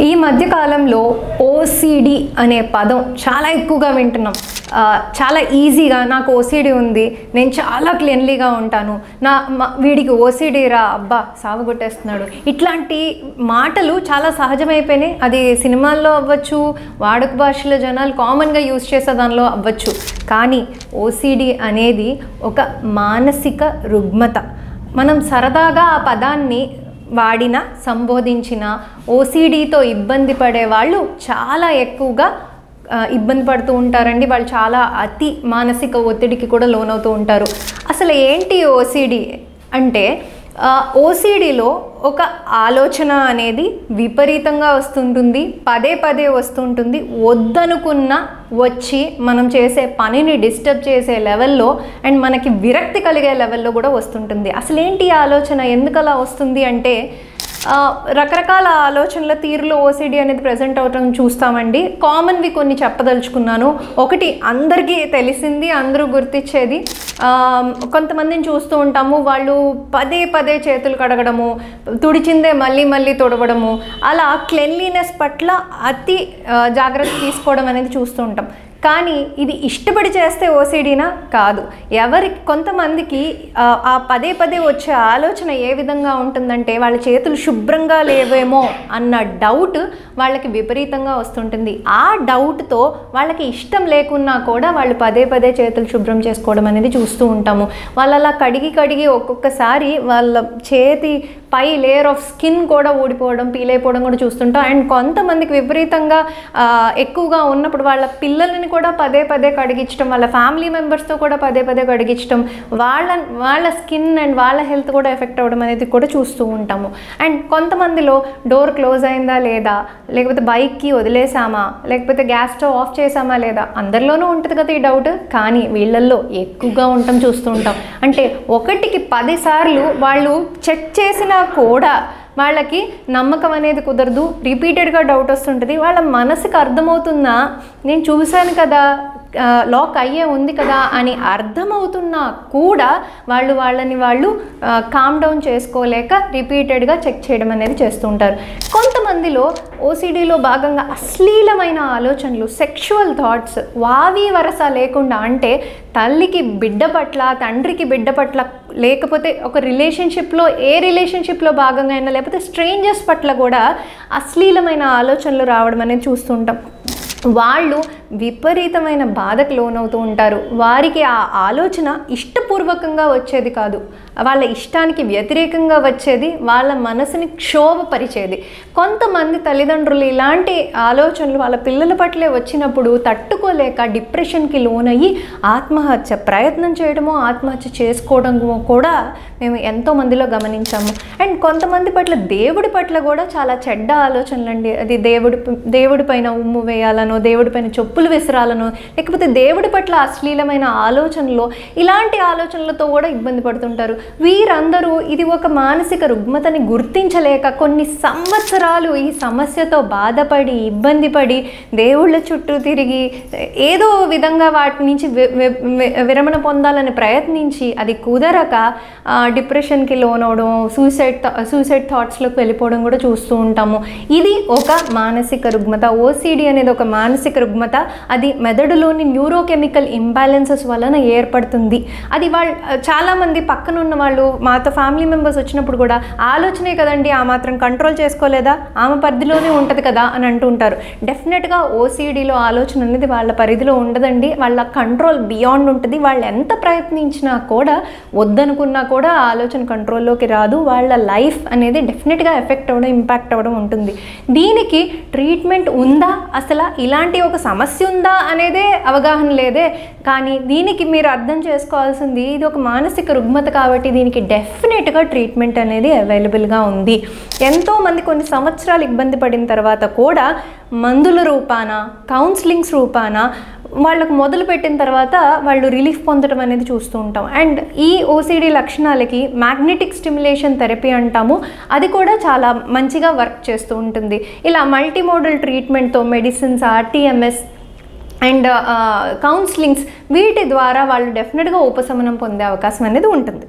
ఈ మధ్య కాలంలో ఓసిడి అనే పదం చాలా ఎక్కువగా వింటున్నాం. చాలా ఈజీగా నాకు ఓసిడి ఉంది, నేను చాలా క్లీన్లీగా ఉంటాను, వీడికి ఓసిడి రా, అబ్బా సాగు కొట్టేస్తున్నాడు, ఇట్లాంటి మాటలు చాలా సహజమైపోయినాయి. అది సినిమాల్లో అవ్వచ్చు, వాడుక భాషలో జనాలు కామన్గా యూజ్ చేసే దానిలో అవ్వచ్చు. కానీ ఓసిడి అనేది ఒక మానసిక రుగ్మత. మనం సరదాగా ఆ పదాన్ని వాడిన, సంబోధించిన ఓసిడితో ఇబ్బంది పడే వాళ్ళు చాలా ఎక్కువగా ఇబ్బంది పడుతూ ఉంటారండి. వాళ్ళు చాలా అతి మానసిక ఒత్తిడికి కూడా లోనవుతూ ఉంటారు. అసలు ఏంటి ఓసిడి అంటే, ఓసిడిలో ఒక ఆలోచన అనేది విపరీతంగా వస్తుంటుంది, పదే పదే వస్తుంటుంది. వద్దనుకున్న వచ్చి మనం చేసే పనిని డిస్టర్బ్ చేసే లెవెల్లో అండ్ మనకి విరక్తి కలిగే లెవెల్లో కూడా వస్తుంటుంది. అసలు ఏంటి ఆలోచన, ఎందుకు అలా వస్తుంది అంటే, రకరకాల ఆలోచనల తీరులో ఓసిడి అనేది ప్రజెంట్ అవటం చూస్తామండి. కామన్వి కొన్ని చెప్పదలుచుకున్నాను. ఒకటి అందరికీ తెలిసింది, అందరూ గుర్తించేది, కొంతమందిని చూస్తూ ఉంటాము, వాళ్ళు పదే పదే చేతులు కడగడము, తుడిచిందే మళ్ళీ మళ్ళీ తుడవడము, అలా క్లెన్లీనెస్ పట్ల అతి జాగ్రత్త తీసుకోవడం అనేది చూస్తూ ఉంటాం. కానీ ఇది ఇష్టపడి చేస్తే ఓసిడినా కాదు. కొంతమందికి ఆ పదే పదే వచ్చే ఆలోచన ఏ విధంగా ఉంటుందంటే, వాళ్ళ చేతులు శుభ్రంగా లేవేమో అన్న డౌట్ వాళ్ళకి విపరీతంగా వస్తుంటుంది. ఆ డౌట్తో వాళ్ళకి ఇష్టం లేకున్నా కూడా వాళ్ళు పదే పదే చేతులు శుభ్రం చేసుకోవడం అనేది చూస్తూ ఉంటాము. వాళ్ళు అలా కడిగి ఒక్కొక్కసారి వాళ్ళ చేతి పై లేయర్ ఆఫ్ స్కిన్ కూడా ఊడిపోవడం, పీలైపోవడం కూడా చూస్తుంటాం. అండ్ కొంతమందికి విపరీతంగా ఎక్కువగా ఉన్నప్పుడు వాళ్ళ పిల్లలని కూడా పదే పదే కడిగించడం, వాళ్ళ ఫ్యామిలీ మెంబర్స్తో కూడా పదే పదే కడిగించడం, వాళ్ళ స్కిన్ అండ్ వాళ్ళ హెల్త్ కూడా ఎఫెక్ట్ అవ్వడం అనేది కూడా చూస్తూ ఉంటాము. అండ్ కొంతమందిలో డోర్ క్లోజ్ అయిందా లేదా, లేకపోతే బైక్కి వదిలేసామా, లేకపోతే గ్యాస్ స్టవ్ ఆఫ్ చేసామా లేదా, అందరిలోనూ ఉంటుంది కదా ఈ డౌట్. కానీ వీళ్ళల్లో ఎక్కువగా ఉండటం చూస్తూ ఉంటాం. అంటే 1కి 10 సార్లు వాళ్ళు చెక్ చేసినా కూడా వాళ్ళకి నమ్మకం అనేది కుదరదు, రిపీటెడ్గా డౌట్ వస్తుంటుంది. వాళ్ళ మనసుకు అర్థమవుతున్నా, నేను చూశాను కదా, లాక్ అయ్యే ఉంది కదా అని అర్థమవుతున్నా కూడా వాళ్ళని కామ్ డౌన్ చేసుకోలేక రిపీటెడ్గా చెక్ చేయడం అనేది చేస్తూ ఉంటారు. కొంతమందిలో ఓసిడిలో భాగంగా అశ్లీలమైన ఆలోచనలు, సెక్షువల్ థాట్స్ వావి వరస లేకుండా, అంటే తల్లికి బిడ్డ పట్ల, తండ్రికి బిడ్డ పట్ల, లేకపోతే ఒక రిలేషన్షిప్లో ఏ రిలేషన్షిప్లో భాగంగా అయినా, లేకపోతే స్ట్రేంజర్స్ పట్ల కూడా అశ్లీలమైన ఆలోచనలు రావడం అనేది చూస్తుంటాం. వాళ్ళు విపరీతమైన బాధకు లోనవుతూ ఉంటారు. వారికి ఆ ఆలోచన ఇష్టపూర్వకంగా వచ్చేది కాదు, వాళ్ళ ఇష్టానికి వ్యతిరేకంగా వచ్చేది, వాళ్ళ మనసుని క్షోభపరిచేది. కొంతమంది తల్లిదండ్రులు ఇలాంటి ఆలోచనలు వాళ్ళ పిల్లల పట్లే వచ్చినప్పుడు తట్టుకోలేక డిప్రెషన్కి లోనయ్యి ఆత్మహత్య ప్రయత్నం చేయడమో, ఆత్మహత్య చేసుకోవడమో కూడా మేము ఎంతోమందిలో గమనించాము. అండ్ కొంతమంది పట్ల, దేవుడి పట్ల కూడా చాలా చెడ్డ ఆలోచనలు అండి. అది దేవుడి పైన ఉమ్ము వేయాలనో, దేవుడి పైన చెప్పులు విసరాలనో, లేకపోతే దేవుడి పట్ల అశ్లీలమైన ఆలోచనలు, ఇలాంటి ఆలోచనలతో కూడా ఇబ్బంది పడుతుంటారు. వీరందరూ ఇది ఒక మానసిక రుగ్మతని గుర్తించలేక కొన్ని సంవత్సరాలు ఈ సమస్యతో బాధపడి, ఇబ్బంది పడి, దేవుళ్ళ చుట్టూ తిరిగి ఏదో విధంగా వాటి నుంచి విరమణ పొందాలని ప్రయత్నించి అది కుదరక డిప్రెషన్కి లోనవడం, సూసైడ్ థాట్స్లోకి వెళ్ళిపోవడం కూడా చూస్తూ ఉంటాము. ఇది ఒక మానసిక రుగ్మత. ఓసిడి అనేది ఒక మానసిక రుగ్మత. అది మెదడులోని న్యూరోకెమికల్ ఇంబ్యాలెన్సెస్ వలన ఏర్పడుతుంది. అది చాలామంది పక్కనున్న వాళ్ళు, మాతో ఫ్యామిలీ మెంబర్స్ వచ్చినప్పుడు కూడా, ఆలోచనే కదండి, ఆ మాత్రం కంట్రోల్ చేసుకోలేదా, ఆమె పరిధిలోనే ఉంటుంది కదా అని అంటుంటారు. డెఫినెట్గా ఓసిడిలో ఆలోచన అనేది వాళ్ళ పరిధిలో ఉండదండి, వాళ్ళ కంట్రోల్ బియాండ్ ఉంటుంది. వాళ్ళు ఎంత ప్రయత్నించినా కూడా, వద్దనుకున్నా కూడా ఆలోచన కంట్రోల్లోకి రాదు. వాళ్ళ లైఫ్ అనేది డెఫినెట్గా ఎఫెక్ట్ అవ్వడం, ఇంపాక్ట్ అవ్వడం ఉంటుంది. దీనికి ట్రీట్మెంట్ ఉందా, అసలు ఇలాంటి ఒక సమస్య ఉందా అనేదే అవగాహన లేదే. కానీ దీనికి మీరు అర్థం చేసుకోవాల్సింది, ఇది ఒక మానసిక రుగ్మత కాబట్టి దీనికి డెఫినెట్గా ట్రీట్మెంట్ అనేది అవైలబుల్గా ఉంది. ఎంతోమంది కొన్ని సంవత్సరాలు ఇబ్బంది పడిన తర్వాత కూడా మందుల రూపాన, కౌన్సిలింగ్స్ రూపాన వాళ్ళకు మొదలు పెట్టిన తర్వాత వాళ్ళు రిలీఫ్ పొందడం అనేది చూస్తూ ఉంటాం. అండ్ ఈ ఓసిడి లక్షణాలకి మ్యాగ్నెటిక్ స్టిమ్యులేషన్ థెరపీ అంటాము, అది కూడా చాలా మంచిగా వర్క్ చేస్తూ ఉంటుంది. ఇలా మల్టీమోడల్ ట్రీట్మెంట్తో మెడిసిన్స్, ఆర్టీఎంఎస్ అండ్ కౌన్సిలింగ్స్, వీటి ద్వారా వాళ్ళు డెఫినెట్గా ఉపశమనం పొందే అవకాశం అనేది ఉంటుంది.